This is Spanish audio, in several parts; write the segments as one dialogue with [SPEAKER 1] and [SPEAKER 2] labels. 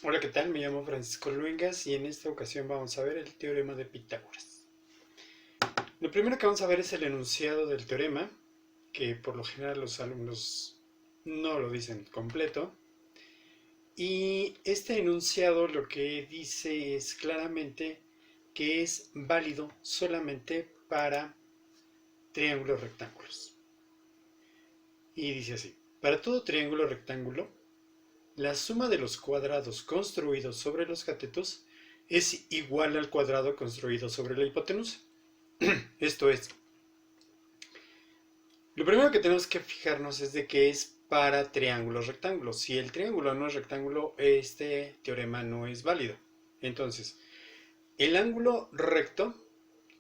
[SPEAKER 1] Hola, ¿qué tal? Me llamo Francisco Luengas y en esta ocasión vamos a ver el teorema de Pitágoras. Lo primero que vamos a ver es el enunciado del teorema, que por lo general los alumnos no lo dicen completo. Y este enunciado lo que dice es claramente que es válido solamente para triángulos rectángulos. Y dice así: para todo triángulo rectángulo, la suma de los cuadrados construidos sobre los catetos es igual al cuadrado construido sobre la hipotenusa. Esto es, lo primero que tenemos que fijarnos es de que es para triángulos rectángulos. Si el triángulo no es rectángulo, este teorema no es válido. Entonces, el ángulo recto,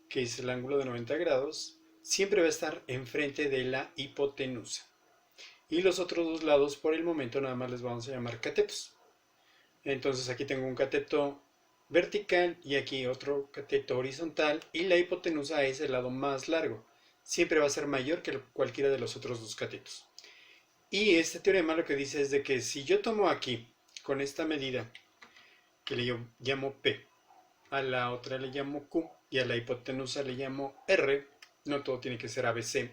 [SPEAKER 1] que es el ángulo de 90 grados, siempre va a estar enfrente de la hipotenusa. Y los otros dos lados, por el momento, nada más les vamos a llamar catetos. Entonces aquí tengo un cateto vertical y aquí otro cateto horizontal, y la hipotenusa es el lado más largo. Siempre va a ser mayor que cualquiera de los otros dos catetos. Y este teorema lo que dice es de que si yo tomo aquí, con esta medida, que le llamo P, a la otra le llamo Q y a la hipotenusa le llamo R, no todo tiene que ser ABC.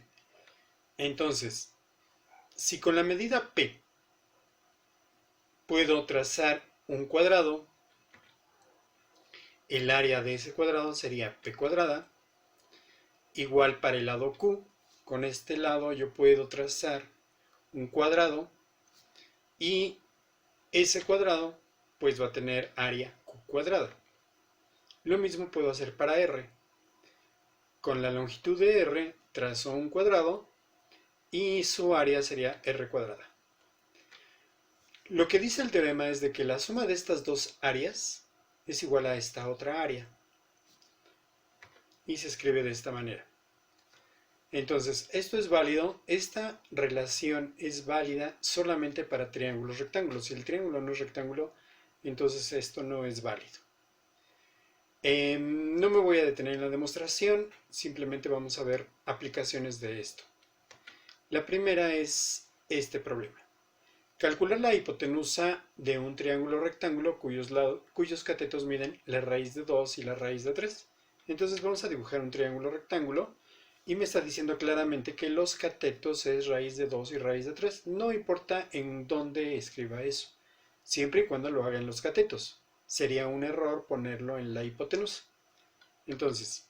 [SPEAKER 1] Entonces, si con la medida P puedo trazar un cuadrado, el área de ese cuadrado sería P cuadrada. Igual para el lado Q, con este lado yo puedo trazar un cuadrado y ese cuadrado pues va a tener área Q cuadrada. Lo mismo puedo hacer para R. Con la longitud de R trazo un cuadrado y su área sería R cuadrada. Lo que dice el teorema es de que la suma de estas dos áreas es igual a esta otra área. Y se escribe de esta manera. Entonces, esto es válido, esta relación es válida solamente para triángulos rectángulos. Si el triángulo no es rectángulo, entonces esto no es válido. No me voy a detener en la demostración, simplemente vamos a ver aplicaciones de esto. La primera es este problema. Calcular la hipotenusa de un triángulo rectángulo cuyos catetos miden la raíz de 2 y la raíz de 3. Entonces vamos a dibujar un triángulo rectángulo y me está diciendo claramente que los catetos es raíz de 2 y raíz de 3. No importa en dónde escriba eso, siempre y cuando lo haga en los catetos. Sería un error ponerlo en la hipotenusa. Entonces,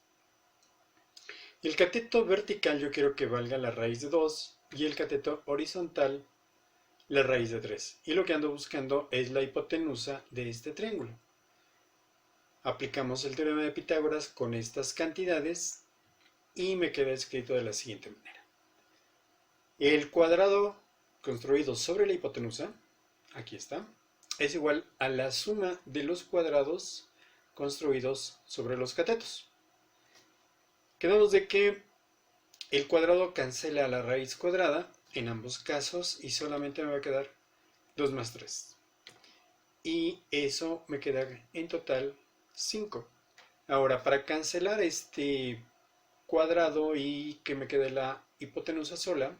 [SPEAKER 1] el cateto vertical yo quiero que valga la raíz de 2 y el cateto horizontal la raíz de 3. Y lo que ando buscando es la hipotenusa de este triángulo. Aplicamos el teorema de Pitágoras con estas cantidades y me queda escrito de la siguiente manera. El cuadrado construido sobre la hipotenusa, aquí está, es igual a la suma de los cuadrados construidos sobre los catetos. Quedamos de que el cuadrado cancela la raíz cuadrada en ambos casos y solamente me va a quedar 2 más 3. Y eso me queda en total 5. Ahora, para cancelar este cuadrado y que me quede la hipotenusa sola,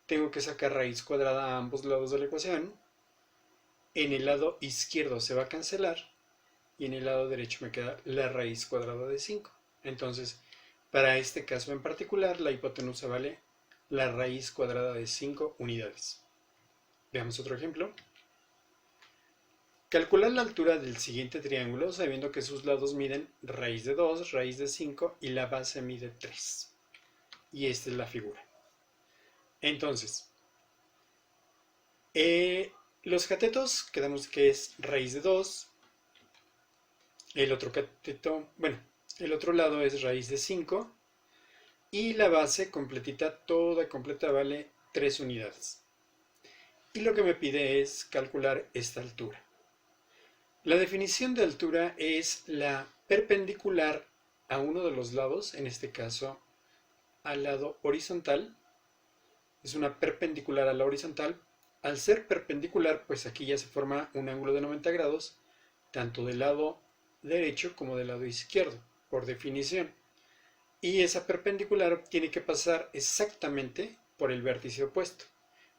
[SPEAKER 1] tengo que sacar raíz cuadrada a ambos lados de la ecuación. En el lado izquierdo se va a cancelar y en el lado derecho me queda la raíz cuadrada de 5. Entonces, para este caso en particular, la hipotenusa vale la raíz cuadrada de 5 unidades. Veamos otro ejemplo. Calcular la altura del siguiente triángulo sabiendo que sus lados miden raíz de 2, raíz de 5 y la base mide 3. Y esta es la figura. Entonces, los catetos quedamos que es raíz de 2. El otro cateto, bueno, el otro lado es raíz de 5. Y la base completita, toda completa, vale 3 unidades. Y lo que me pide es calcular esta altura. La definición de altura es la perpendicular a uno de los lados, en este caso al lado horizontal. Es una perpendicular a la horizontal. Al ser perpendicular, pues aquí ya se forma un ángulo de 90 grados, tanto del lado derecho como del lado izquierdo, por definición. Y esa perpendicular tiene que pasar exactamente por el vértice opuesto,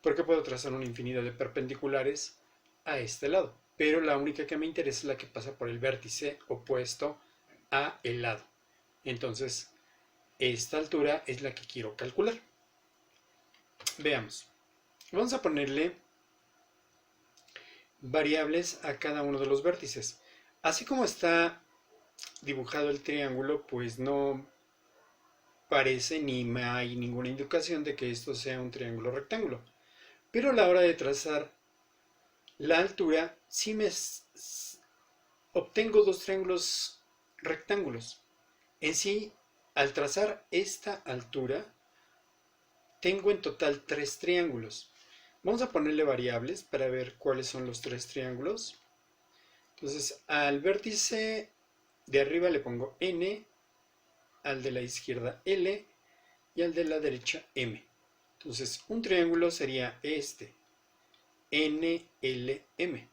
[SPEAKER 1] porque puedo trazar una infinidad de perpendiculares a este lado. pero la única que me interesa es la que pasa por el vértice opuesto a el lado. Entonces, esta altura es la que quiero calcular. Veamos. Vamos a ponerle variables a cada uno de los vértices. Así como está dibujado el triángulo, pues no parece ni hay ninguna indicación de que esto sea un triángulo rectángulo. Pero a la hora de trazar la altura, sí obtengo dos triángulos rectángulos. En sí, al trazar esta altura, tengo en total 3 triángulos. Vamos a ponerle variables para ver cuáles son los 3 triángulos. Entonces, al vértice de arriba le pongo N, al de la izquierda L y al de la derecha M. Entonces, un triángulo sería este, NLM,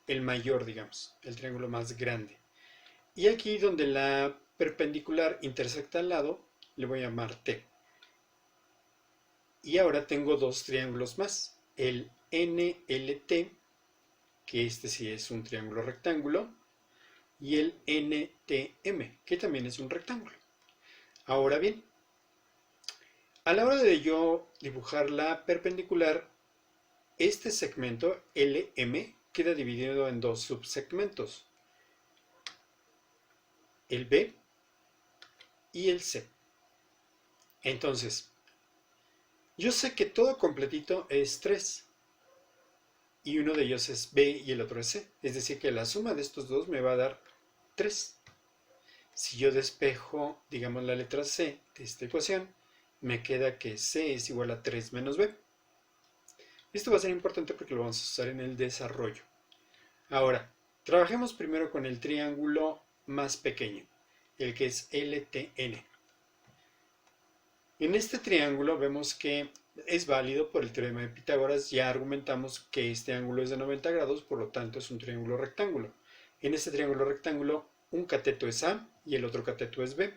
[SPEAKER 1] el mayor, digamos, el triángulo más grande. Y aquí donde la perpendicular intersecta al lado, le voy a llamar T. Y ahora tengo dos triángulos más, el NLT, que este sí es un triángulo rectángulo, y el NTM, que también es un rectángulo. Ahora bien, a la hora de yo dibujar la perpendicular, este segmento LM queda dividido en dos subsegmentos, el B y el C. Entonces, yo sé que todo completito es 3 y uno de ellos es B y el otro es C. Es decir, que la suma de estos dos me va a dar 3. Si yo despejo, digamos, la letra C de esta ecuación, me queda que C es igual a 3 menos B. Esto va a ser importante porque lo vamos a usar en el desarrollo. Ahora, trabajemos primero con el triángulo más pequeño, el que es LTN. En este triángulo vemos que es válido por el teorema de Pitágoras. Ya argumentamos que este ángulo es de 90 grados, por lo tanto es un triángulo rectángulo. En este triángulo rectángulo, un cateto es A y el otro cateto es B,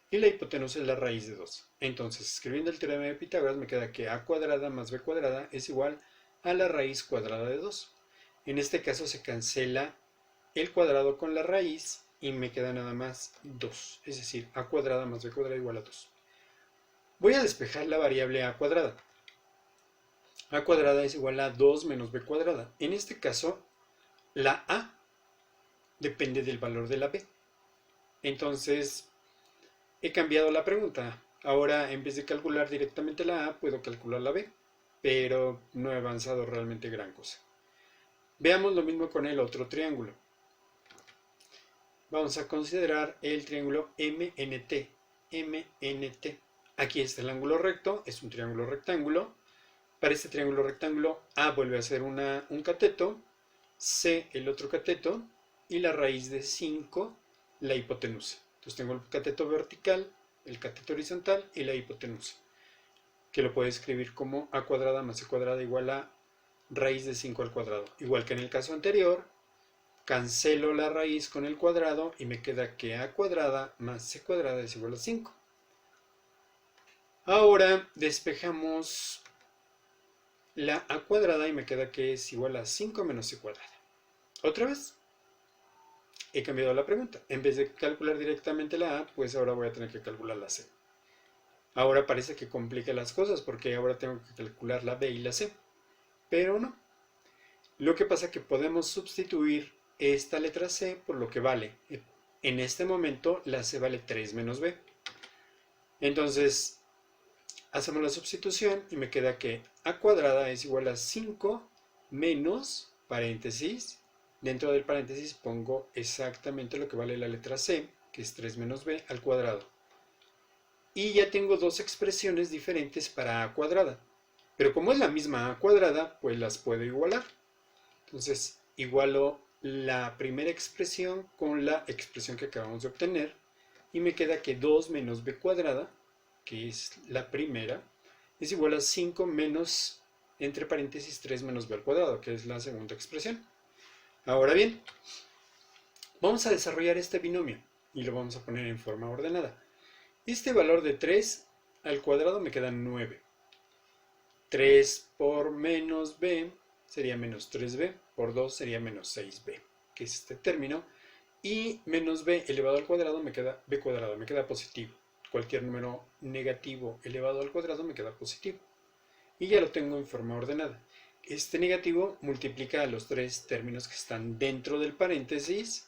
[SPEAKER 1] y la hipotenusa es la raíz de 2. Entonces, escribiendo el teorema de Pitágoras, me queda que A cuadrada más B cuadrada es igual a la raíz cuadrada de 2. En este caso se cancela el cuadrado con la raíz y me queda nada más 2, es decir, A cuadrada más B cuadrada igual a 2. Voy a despejar la variable A cuadrada. A cuadrada es igual a 2 menos B cuadrada. En este caso, la A depende del valor de la B. Entonces, he cambiado la pregunta. Ahora, en vez de calcular directamente la A, puedo calcular la B, pero no he avanzado realmente gran cosa. Veamos lo mismo con el otro triángulo. Vamos a considerar el triángulo MNT. MNT. Aquí está el ángulo recto, es un triángulo rectángulo. Para este triángulo rectángulo, A vuelve a ser un cateto, C el otro cateto, y la raíz de 5, la hipotenusa. Entonces tengo el cateto vertical, el cateto horizontal y la hipotenusa, que lo puedo escribir como A cuadrada más C cuadrada igual a raíz de 5 al cuadrado. Igual que en el caso anterior, cancelo la raíz con el cuadrado y me queda que A cuadrada más C cuadrada es igual a 5. Ahora despejamos la A cuadrada y me queda que es igual a 5 menos C cuadrada. Otra vez, he cambiado la pregunta. En vez de calcular directamente la A, pues ahora voy a tener que calcular la C. Ahora parece que complica las cosas porque ahora tengo que calcular la B y la C. Pero no. Lo que pasa es que podemos sustituir esta letra C por lo que vale. En este momento la C vale 3 menos B. Entonces, hacemos la sustitución y me queda que A cuadrada es igual a 5 menos, paréntesis, dentro del paréntesis pongo exactamente lo que vale la letra C, que es 3 menos B al cuadrado. Y ya tengo dos expresiones diferentes para A cuadrada. Pero como es la misma A cuadrada, pues las puedo igualar. Entonces, igualo la primera expresión con la expresión que acabamos de obtener y me queda que 2 menos B cuadrada, que es la primera, es igual a 5 menos, entre paréntesis, 3 menos B al cuadrado, que es la segunda expresión. Ahora bien, vamos a desarrollar este binomio y lo vamos a poner en forma ordenada. Este valor de 3 al cuadrado me queda 9. 3 por menos B sería menos 3b, por 2 sería menos 6b, que es este término, y menos b elevado al cuadrado me queda b cuadrado, me queda positivo. Cualquier número negativo elevado al cuadrado me queda positivo. Y ya lo tengo en forma ordenada. Este negativo multiplica a los tres términos que están dentro del paréntesis,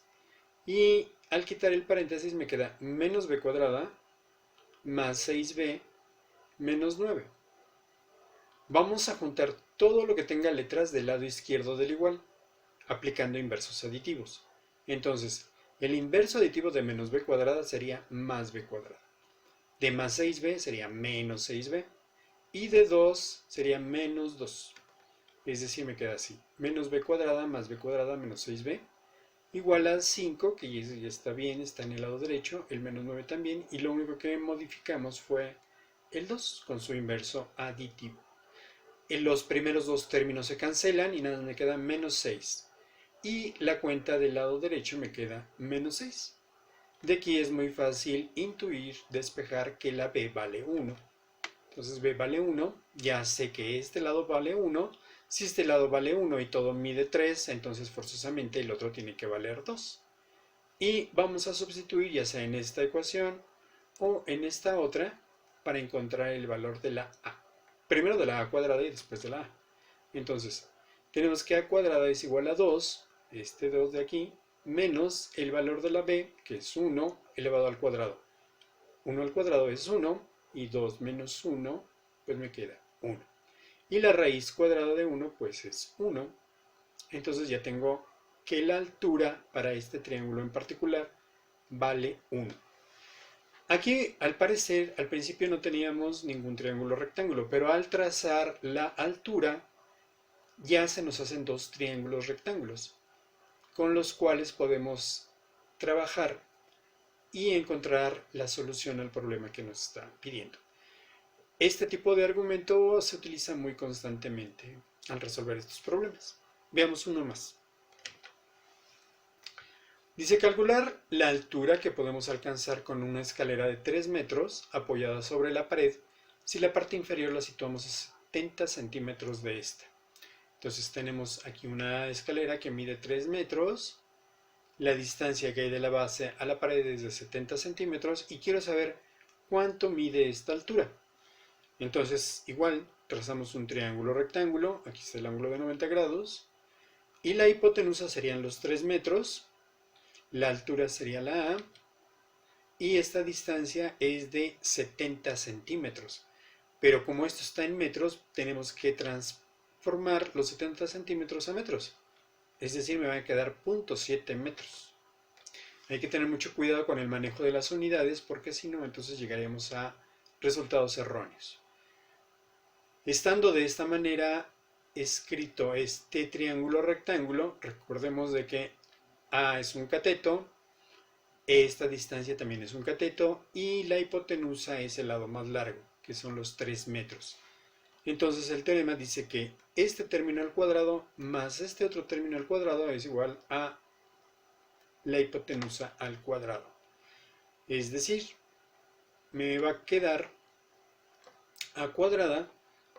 [SPEAKER 1] y al quitar el paréntesis me queda menos b cuadrada más 6b menos 9. Vamos a juntar todo lo que tenga letras del lado izquierdo del igual, aplicando inversos aditivos. Entonces, el inverso aditivo de menos b cuadrada sería más b cuadrada. De más 6b sería menos 6b. Y de 2 sería menos 2. Es decir, me queda así. Menos b cuadrada más b cuadrada menos 6b igual a 5, que ya está bien, está en el lado derecho, el menos 9 también, y lo único que modificamos fue el 2 con su inverso aditivo. En los primeros dos términos se cancelan y nada, me queda menos 6. Y la cuenta del lado derecho me queda menos 6. De aquí es muy fácil intuir, despejar que la b vale 1. Entonces b vale 1, ya sé que este lado vale 1. Si este lado vale 1 y todo mide 3, entonces forzosamente el otro tiene que valer 2. Y vamos a sustituir ya sea en esta ecuación o en esta otra para encontrar el valor de la a. Primero de la a cuadrada y después de la a. Entonces, tenemos que a cuadrada es igual a 2, este 2 de aquí, menos el valor de la b, que es 1, elevado al cuadrado. 1 al cuadrado es 1, y 2 menos 1, pues me queda 1. Y la raíz cuadrada de 1, pues es 1. Entonces ya tengo que la altura para este triángulo en particular vale 1. Aquí, al parecer, al principio no teníamos ningún triángulo rectángulo, pero al trazar la altura, ya se nos hacen dos triángulos rectángulos, con los cuales podemos trabajar y encontrar la solución al problema que nos está pidiendo. Este tipo de argumento se utiliza muy constantemente al resolver estos problemas. Veamos uno más. Dice calcular la altura que podemos alcanzar con una escalera de 3 metros apoyada sobre la pared si la parte inferior la situamos a 70 centímetros de esta. Entonces tenemos aquí una escalera que mide 3 metros, la distancia que hay de la base a la pared es de 70 centímetros y quiero saber cuánto mide esta altura. Entonces, igual, trazamos un triángulo rectángulo, aquí está el ángulo de 90 grados, y la hipotenusa serían los 3 metros, la altura sería la A, y esta distancia es de 70 centímetros. Pero como esto está en metros, tenemos que transformar los 70 centímetros a metros. Es decir, me van a quedar 0.7 metros. Hay que tener mucho cuidado con el manejo de las unidades, porque si no, entonces llegaríamos a resultados erróneos. Estando de esta manera escrito este triángulo rectángulo, recordemos de que A es un cateto, esta distancia también es un cateto y la hipotenusa es el lado más largo, que son los 3 metros. Entonces el teorema dice que este término al cuadrado más este otro término al cuadrado es igual a la hipotenusa al cuadrado. Es decir, me va a quedar a cuadrada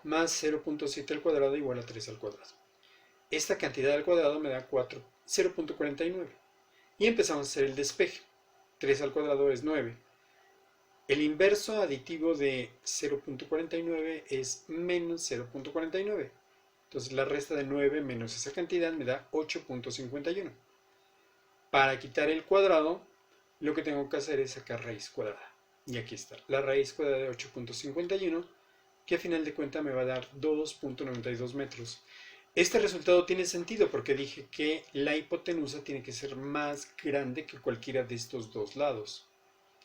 [SPEAKER 1] más 0.7 al cuadrado igual a 3 al cuadrado. Esta cantidad al cuadrado me da 0.49. Y empezamos a hacer el despeje. 3 al cuadrado es 9. El inverso aditivo de 0.49 es menos 0.49. Entonces la resta de 9 menos esa cantidad me da 8.51. Para quitar el cuadrado, lo que tengo que hacer es sacar raíz cuadrada. Y aquí está, la raíz cuadrada de 8.51, que a final de cuentas me va a dar 2.92 metros. Este resultado tiene sentido porque dije que la hipotenusa tiene que ser más grande que cualquiera de estos dos lados.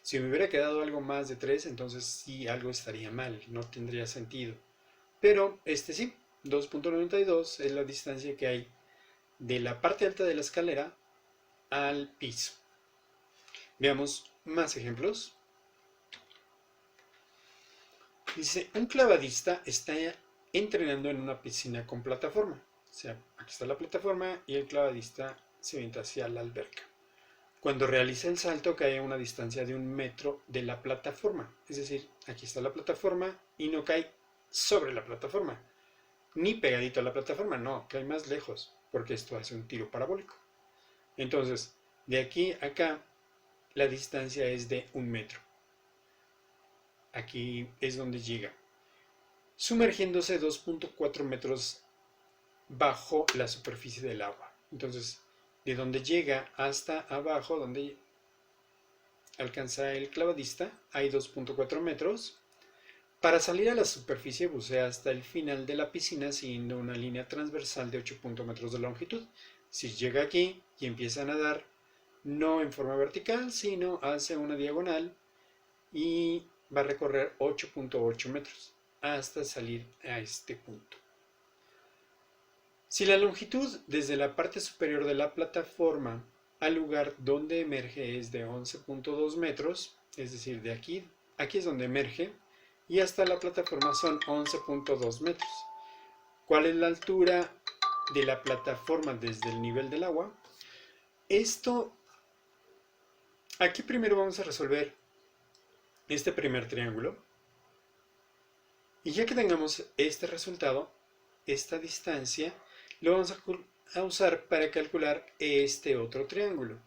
[SPEAKER 1] Si me hubiera quedado algo más de 3, entonces sí algo estaría mal, no tendría sentido. Pero este sí, 2.92 es la distancia que hay de la parte alta de la escalera al piso. Veamos más ejemplos. Dice, un clavadista está entrenando en una piscina con plataforma. O sea, aquí está la plataforma y el clavadista se orienta hacia la alberca. Cuando realiza el salto cae a una distancia de 1 metro de la plataforma. Es decir, aquí está la plataforma y no cae sobre la plataforma. ni pegadito a la plataforma, no, que hay más lejos, porque esto hace un tiro parabólico. Entonces, de aquí a acá, la distancia es de 1 metro. Aquí es donde llega, sumergiéndose 2.4 metros bajo la superficie del agua. Entonces, de donde llega hasta abajo, donde alcanza el clavadista, hay 2.4 metros. Para salir a la superficie bucea hasta el final de la piscina siguiendo una línea transversal de 8 metros de longitud. Si llega aquí y empieza a nadar, no en forma vertical, sino hace una diagonal y va a recorrer 8.8 metros hasta salir a este punto. Si la longitud desde la parte superior de la plataforma al lugar donde emerge es de 11.2 metros, es decir, de aquí es donde emerge, y hasta la plataforma son 11.2 metros. ¿Cuál es la altura de la plataforma desde el nivel del agua? Aquí primero vamos a resolver este primer triángulo. Y ya que tengamos este resultado, esta distancia, lo vamos a usar para calcular este otro triángulo.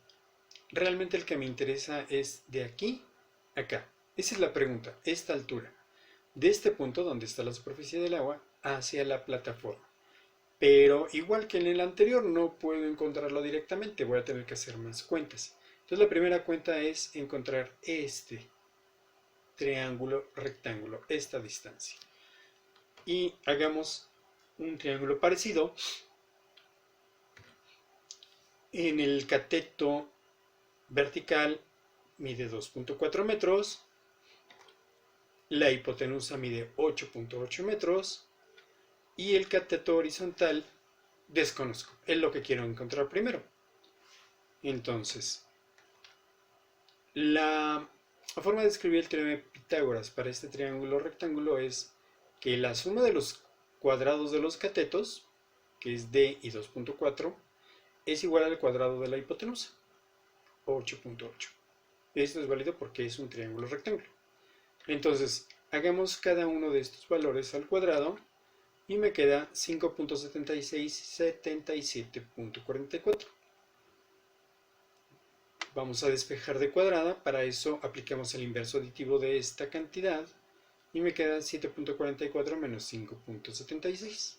[SPEAKER 1] Realmente el que me interesa es de aquí a acá. Esa es la pregunta, esta altura. De este punto donde está la superficie del agua hacia la plataforma. Pero igual que en el anterior no puedo encontrarlo directamente, voy a tener que hacer más cuentas. Entonces la primera cuenta es encontrar este triángulo rectángulo, esta distancia. Y hagamos un triángulo parecido. En el cateto vertical mide 2.4 metros. La hipotenusa mide 8.8 metros y el cateto horizontal desconozco, es lo que quiero encontrar primero. Entonces, la forma de escribir el teorema de Pitágoras para este triángulo rectángulo es que la suma de los cuadrados de los catetos, que es d y 2.4, es igual al cuadrado de la hipotenusa, 8.8. Esto es válido porque es un triángulo rectángulo. Entonces, hagamos cada uno de estos valores al cuadrado y me queda 5.7677.44. Vamos a despejar de cuadrada, para eso aplicamos el inverso aditivo de esta cantidad y me queda 7.44 menos 5.76.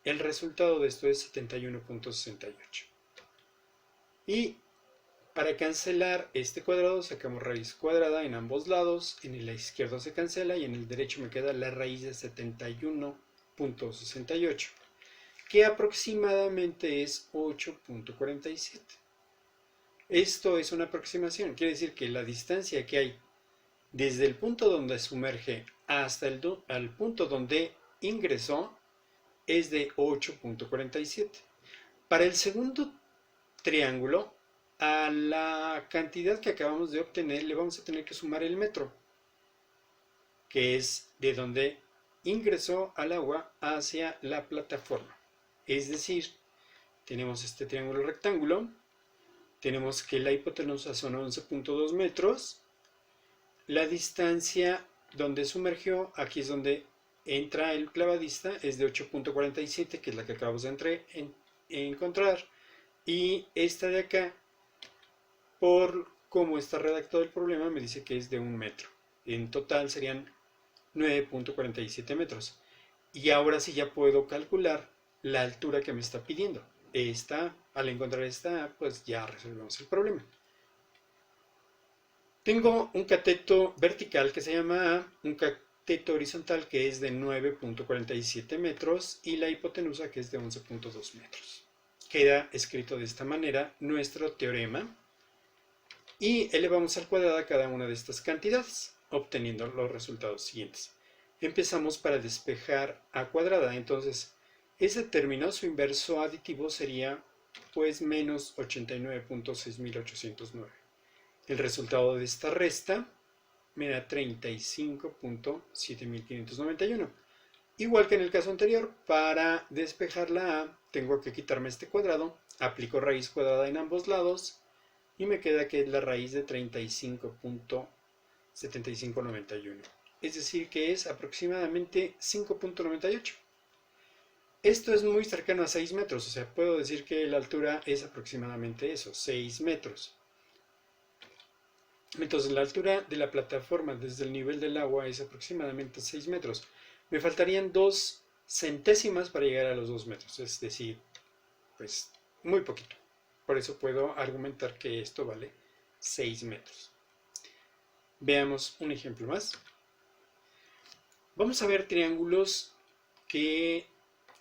[SPEAKER 1] El resultado de esto es 71.68. Y para cancelar este cuadrado sacamos raíz cuadrada en ambos lados, en el izquierdo se cancela y en el derecho me queda la raíz de 71.68, que aproximadamente es 8.47. Esto es una aproximación, quiere decir que la distancia que hay desde el punto donde sumerge hasta el punto donde ingresó es de 8.47. Para el segundo triángulo, a la cantidad que acabamos de obtener le vamos a tener que sumar el metro, que es de donde ingresó al agua hacia la plataforma. Es decir, tenemos este triángulo rectángulo, tenemos que la hipotenusa son 11.2 metros, la distancia donde sumergió, aquí es donde entra el clavadista, es de 8.47, que es la que acabamos de encontrar, y esta de acá, por cómo está redactado el problema, me dice que es de 1 metro. En total serían 9.47 metros. Y ahora sí ya puedo calcular la altura que me está pidiendo. Al encontrar esta, pues ya resolvemos el problema. Tengo un cateto vertical que se llama A, un cateto horizontal que es de 9.47 metros y la hipotenusa que es de 11.2 metros. Queda escrito de esta manera nuestro teorema. Y elevamos al cuadrado cada una de estas cantidades, obteniendo los resultados siguientes. Empezamos para despejar a cuadrada, entonces ese término, su inverso aditivo sería pues menos 89.6809. El resultado de esta resta me da 35.7591. Igual que en el caso anterior, para despejar la A tengo que quitarme este cuadrado, aplico raíz cuadrada en ambos lados, y me queda que es la raíz de 35.7591. Es decir, que es aproximadamente 5.98. Esto es muy cercano a 6 metros, o sea, puedo decir que la altura es aproximadamente eso, 6 metros. Entonces la altura de la plataforma desde el nivel del agua es aproximadamente 6 metros. Me faltarían 2 centésimas para llegar a los 2 metros, es decir, pues muy poquito. Por eso puedo argumentar que esto vale 6 metros. Veamos un ejemplo más. Vamos a ver triángulos que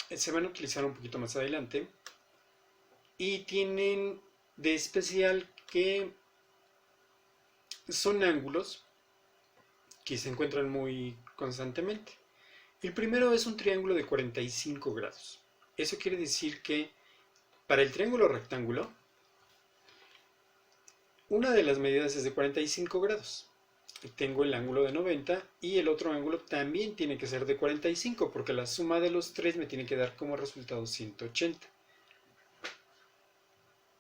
[SPEAKER 1] se van a utilizar un poquito más adelante y tienen de especial que son ángulos que se encuentran muy constantemente. El primero es un triángulo de 45 grados. Eso quiere decir que para el triángulo rectángulo, una de las medidas es de 45 grados. Tengo el ángulo de 90 y el otro ángulo también tiene que ser de 45 porque la suma de los tres me tiene que dar como resultado 180.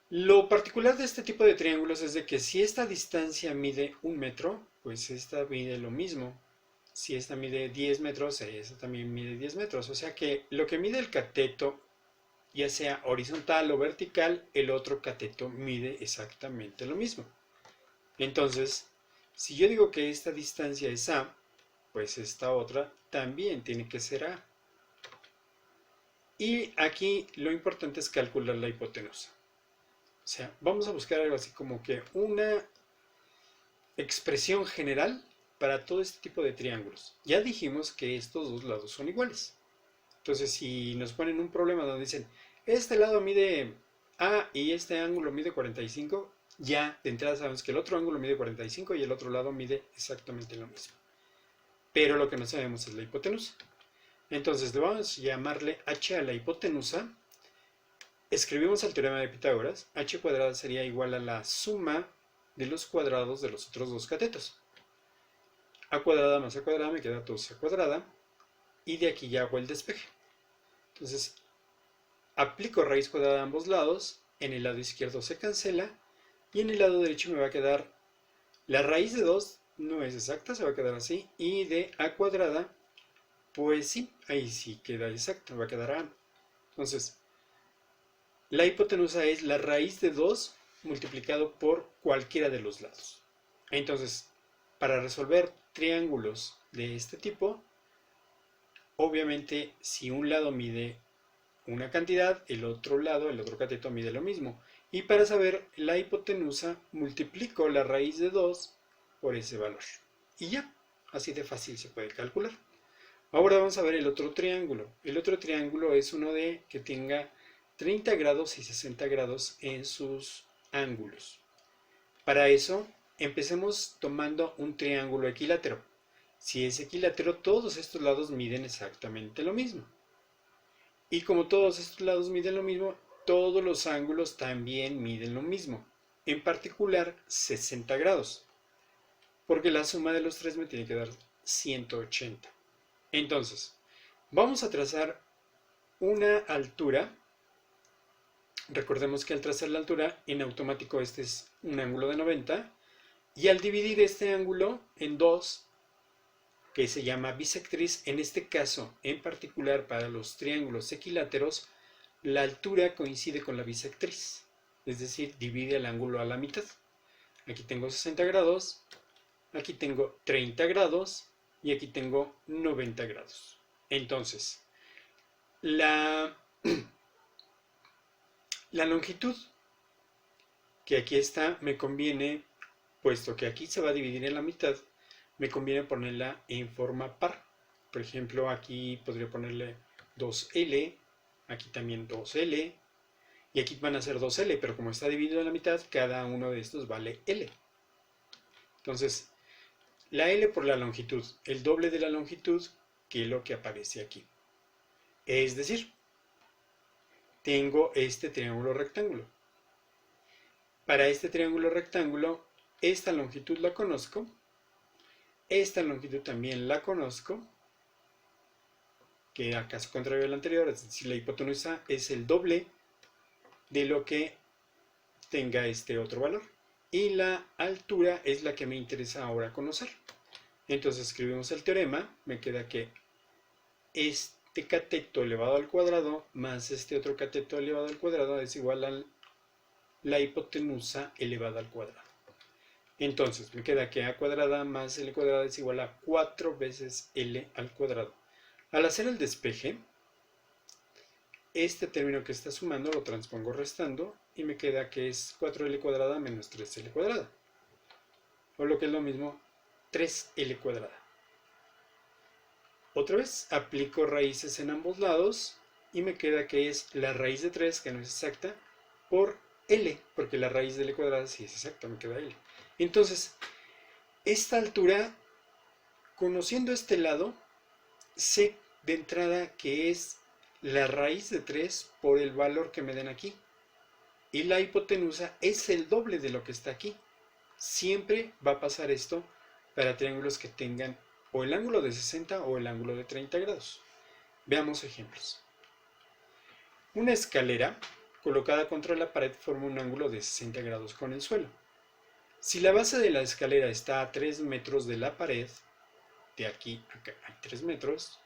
[SPEAKER 1] Lo particular de este tipo de triángulos es de que si esta distancia mide 1 metro, pues esta mide lo mismo. Si esta mide 10 metros, esta también mide 10 metros. O sea que lo que mide el cateto, ya sea horizontal o vertical, el otro cateto mide exactamente lo mismo. Entonces, si yo digo que esta distancia es A, pues esta otra también tiene que ser A. Y aquí lo importante es calcular la hipotenusa. O sea, vamos a buscar algo así como que una expresión general para todo este tipo de triángulos. Ya dijimos que estos dos lados son iguales. Entonces, si nos ponen un problema donde dicen, este lado mide A y este ángulo mide 45, ya de entrada sabemos que el otro ángulo mide 45 y el otro lado mide exactamente lo mismo. Pero lo que no sabemos es la hipotenusa. Entonces, le vamos a llamarle h a la hipotenusa. Escribimos el teorema de Pitágoras. H cuadrada sería igual a la suma de los cuadrados de los otros dos catetos. A cuadrada más a cuadrada me queda 2a cuadrada. Y de aquí ya hago el despeje. Entonces, aplico raíz cuadrada a ambos lados. En el lado izquierdo se cancela. Y en el lado derecho me va a quedar la raíz de 2, no es exacta, se va a quedar así. Y de a cuadrada, pues sí, ahí sí queda exacto, me va a quedar a. Entonces, la hipotenusa es la raíz de 2 multiplicado por cualquiera de los lados. Entonces, para resolver triángulos de este tipo, obviamente si un lado mide una cantidad, el otro cateto mide lo mismo. Y para saber la hipotenusa, multiplico la raíz de 2 por ese valor. Y ya, así de fácil se puede calcular. Ahora vamos a ver el otro triángulo. El otro triángulo es uno de que tenga 30 grados y 60 grados en sus ángulos. Para eso, empecemos tomando un triángulo equilátero. Si es equilátero, todos estos lados miden exactamente lo mismo. Y como todos estos lados miden lo mismo, todos los ángulos también miden lo mismo. En particular, 60 grados. Porque la suma de los tres me tiene que dar 180. Entonces, vamos a trazar una altura. Recordemos que al trazar la altura, en automático este es un ángulo de 90. Y al dividir este ángulo en dos, que se llama bisectriz, en este caso, en particular para los triángulos equiláteros, la altura coincide con la bisectriz, es decir, divide el ángulo a la mitad. Aquí tengo 60 grados, aquí tengo 30 grados y aquí tengo 90 grados. Entonces, la longitud que aquí está me conviene, puesto que aquí se va a dividir en la mitad, me conviene ponerla en forma par. Por ejemplo, aquí podría ponerle 2L, aquí también 2L, y aquí van a ser 2L, pero como está dividido en la mitad, cada uno de estos vale L. Entonces, la L por la longitud, el doble de la longitud que lo que aparece aquí. Es decir, tengo este triángulo rectángulo. Para este triángulo rectángulo, esta longitud la conozco. Esta longitud también la conozco, que a caso contrario al anterior, es decir, la hipotenusa es el doble de lo que tenga este otro valor. Y la altura es la que me interesa ahora conocer. Entonces escribimos el teorema, me queda que este este cateto elevado al cuadrado más este otro cateto elevado al cuadrado es igual a la hipotenusa elevada al cuadrado. Entonces me queda que a cuadrada más l cuadrada es igual a 4 veces l al cuadrado. Al hacer el despeje, este término que está sumando lo transpongo restando y me queda que es 4l cuadrada menos 3l cuadrada. O lo que es lo mismo, 3l cuadrada. Otra vez aplico raíces en ambos lados y me queda que es la raíz de 3, que no es exacta, por l, porque la raíz de l cuadrada sí es exacta, me queda l. Entonces, esta altura, conociendo este lado, sé de entrada que es la raíz de 3 por el valor que me den aquí. Y la hipotenusa es el doble de lo que está aquí. Siempre va a pasar esto para triángulos que tengan o el ángulo de 60 o el ángulo de 30 grados. Veamos ejemplos. Una escalera colocada contra la pared forma un ángulo de 60 grados con el suelo. Si la base de la escalera está a 3 metros de la pared, de aquí a acá hay 3 metros,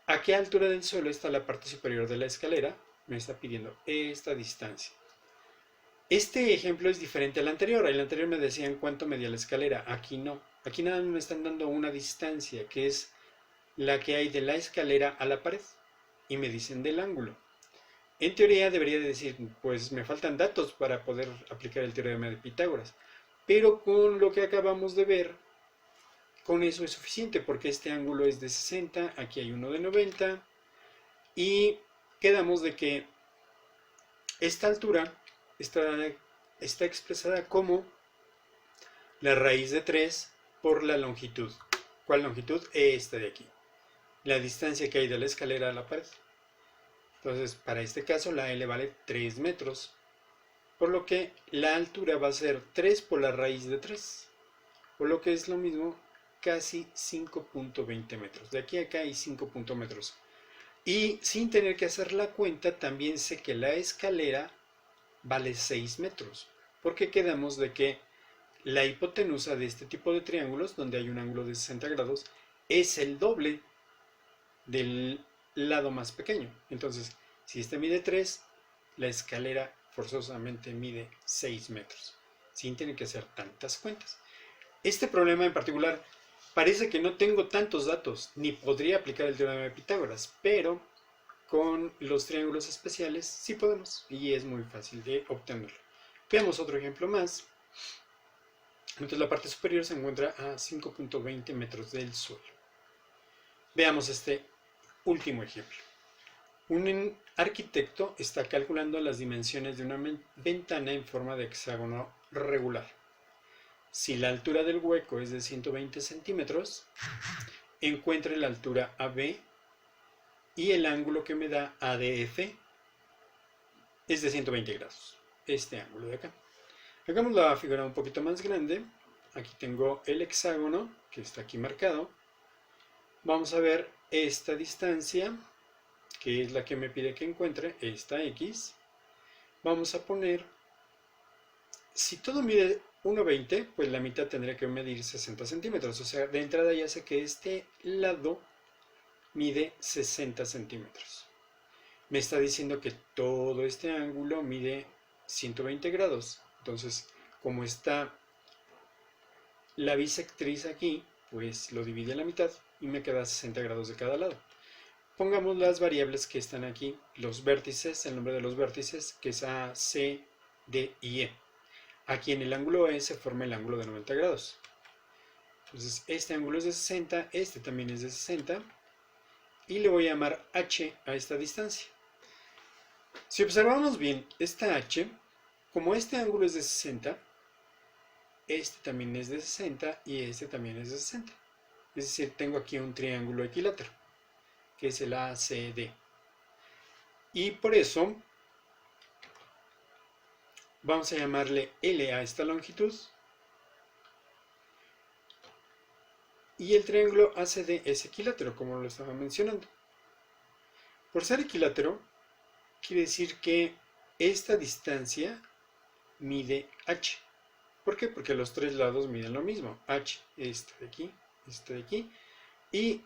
[SPEAKER 1] ¿a qué altura del suelo está la parte superior de la escalera? Me está pidiendo esta distancia. Este ejemplo es diferente al anterior. En el anterior me decían cuánto medía la escalera. Aquí no. Aquí nada más me están dando una distancia, que es la que hay de la escalera a la pared. Y me dicen del ángulo. En teoría debería de decir, pues me faltan datos para poder aplicar el teorema de Pitágoras. Pero con lo que acabamos de ver, con eso es suficiente, porque este ángulo es de 60, aquí hay uno de 90, y quedamos de que esta altura está expresada como la raíz de 3 por la longitud. ¿Cuál longitud? Esta de aquí. La distancia que hay de la escalera a la pared. Entonces, para este caso, la L vale 3 metros. Por lo que la altura va a ser 3 por la raíz de 3. Por lo que es lo mismo, casi 5.20 metros. De aquí a acá hay 5 metros. Y sin tener que hacer la cuenta, también sé que la escalera vale 6 metros. Porque quedamos de que la hipotenusa de este tipo de triángulos, donde hay un ángulo de 60 grados, es el doble del lado más pequeño. Entonces, si este mide 3, la escalera forzosamente mide 6 metros, sin tener que hacer tantas cuentas. Este problema en particular parece que no tengo tantos datos, ni podría aplicar el teorema de Pitágoras, pero con los triángulos especiales sí podemos, y es muy fácil de obtenerlo. Veamos otro ejemplo más. Entonces la parte superior se encuentra a 5.20 metros del suelo. Veamos este último ejemplo. Un arquitecto está calculando las dimensiones de una ventana en forma de hexágono regular. Si la altura del hueco es de 120 centímetros, encuentre la altura AB y el ángulo que me da ADF es de 120 grados. Este ángulo de acá. Hagamos la figura un poquito más grande. Aquí tengo el hexágono que está aquí marcado. Vamos a ver esta distancia, que es la que me pide que encuentre, esta X. Vamos a poner, si todo mide 1,20, pues la mitad tendría que medir 60 centímetros. O sea, de entrada ya sé que este lado mide 60 centímetros. Me está diciendo que todo este ángulo mide 120 grados. Entonces, como está la bisectriz aquí, pues lo divide a la mitad y me queda 60 grados de cada lado. Pongamos las variables que están aquí, los vértices, el nombre de los vértices, que es A, C, D y E. Aquí en el ángulo E se forma el ángulo de 90 grados. Entonces este ángulo es de 60, este también es de 60, y le voy a llamar H a esta distancia. Si observamos bien esta H, como este ángulo es de 60, este también es de 60 y este también es de 60. Es decir, tengo aquí un triángulo equilátero, que es el ACD. Y por eso vamos a llamarle L a esta longitud. Y el triángulo ACD es equilátero, como lo estaba mencionando. Por ser equilátero, quiere decir que esta distancia mide H. ¿Por qué? Porque los tres lados miden lo mismo. H, este de aquí, y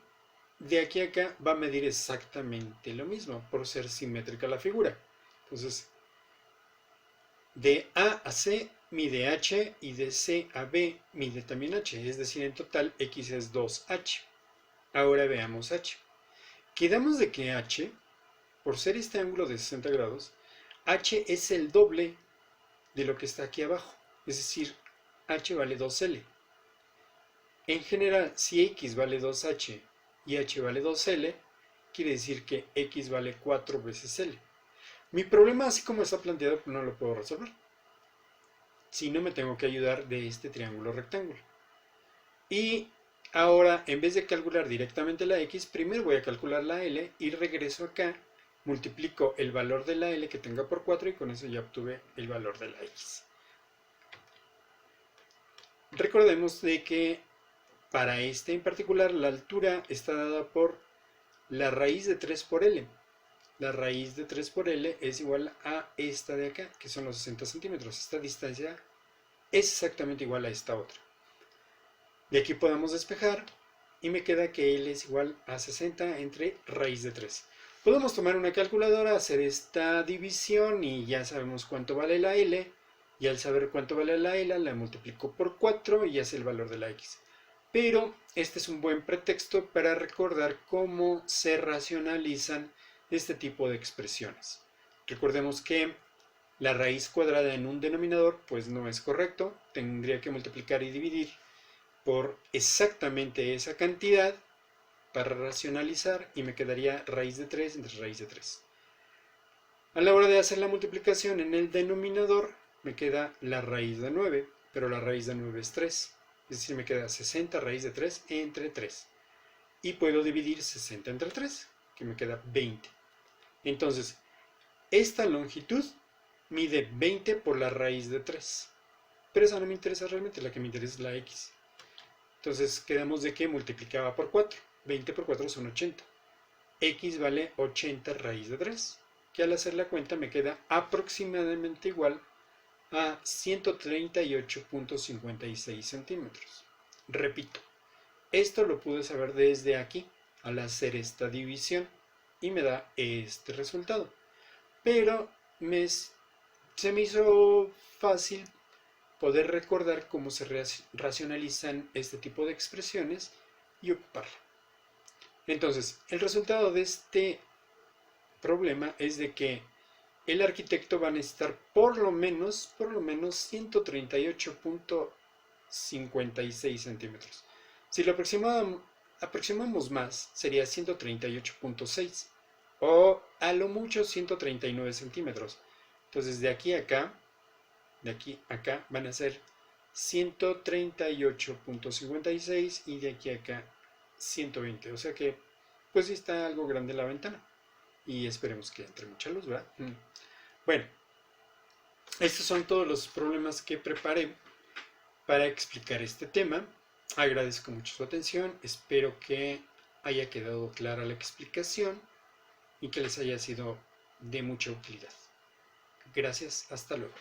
[SPEAKER 1] de aquí a acá va a medir exactamente lo mismo, por ser simétrica la figura. Entonces, de A a C mide H y de C a B mide también H, es decir, en total X es 2H. Ahora veamos H. Quedamos de que H, por ser este ángulo de 60 grados, H es el doble de lo que está aquí abajo, es decir, H vale 2L. En general, si X vale 2H y H vale 2L, quiere decir que X vale 4 veces L. Mi problema, así como está planteado, no lo puedo resolver. Si no, me tengo que ayudar de este triángulo rectángulo. Y ahora, en vez de calcular directamente la X, primero voy a calcular la L y regreso acá, multiplico el valor de la L que tenga por 4 y con eso ya obtuve el valor de la X. Recordemos de que para este en particular la altura está dada por la raíz de 3 por L. La raíz de 3 por L es igual a esta de acá, que son los 60 centímetros. Esta distancia es exactamente igual a esta otra. De aquí podemos despejar y me queda que L es igual a 60 entre raíz de 3. Podemos tomar una calculadora, hacer esta división y ya sabemos cuánto vale la L. Y al saber cuánto vale la L, la multiplico por 4 y ya es el valor de la X. Pero este es un buen pretexto para recordar cómo se racionalizan este tipo de expresiones. Recordemos que la raíz cuadrada en un denominador pues no es correcto. Tendría que multiplicar y dividir por exactamente esa cantidad para racionalizar y me quedaría raíz de 3 entre raíz de 3. A la hora de hacer la multiplicación en el denominador me queda la raíz de 9, pero la raíz de 9 es 3. Es decir, me queda 60 raíz de 3 entre 3. Y puedo dividir 60 entre 3, que me queda 20. Entonces, esta longitud mide 20 por la raíz de 3. Pero esa no me interesa realmente, la que me interesa es la X. Entonces, quedamos de que multiplicaba por 4. 20 por 4 son 80. X vale 80 raíz de 3, que al hacer la cuenta me queda aproximadamente igual a 138.56 centímetros. Repito, esto lo pude saber desde aquí al hacer esta división y me da este resultado. Pero se me hizo fácil poder recordar cómo se racionalizan este tipo de expresiones y ocuparla. Entonces, el resultado de este problema es de que el arquitecto va a necesitar por lo menos 138.56 centímetros. Si lo aproximamos más, sería 138.6 o a lo mucho 139 centímetros. Entonces de aquí a acá van a ser 138.56 y de aquí a acá 120. O sea que pues sí está algo grande la ventana. Y esperemos que entre mucha luz, ¿verdad? Bueno, estos son todos los problemas que preparé para explicar este tema. Agradezco mucho su atención. Espero que haya quedado clara la explicación y que les haya sido de mucha utilidad. Gracias, hasta luego.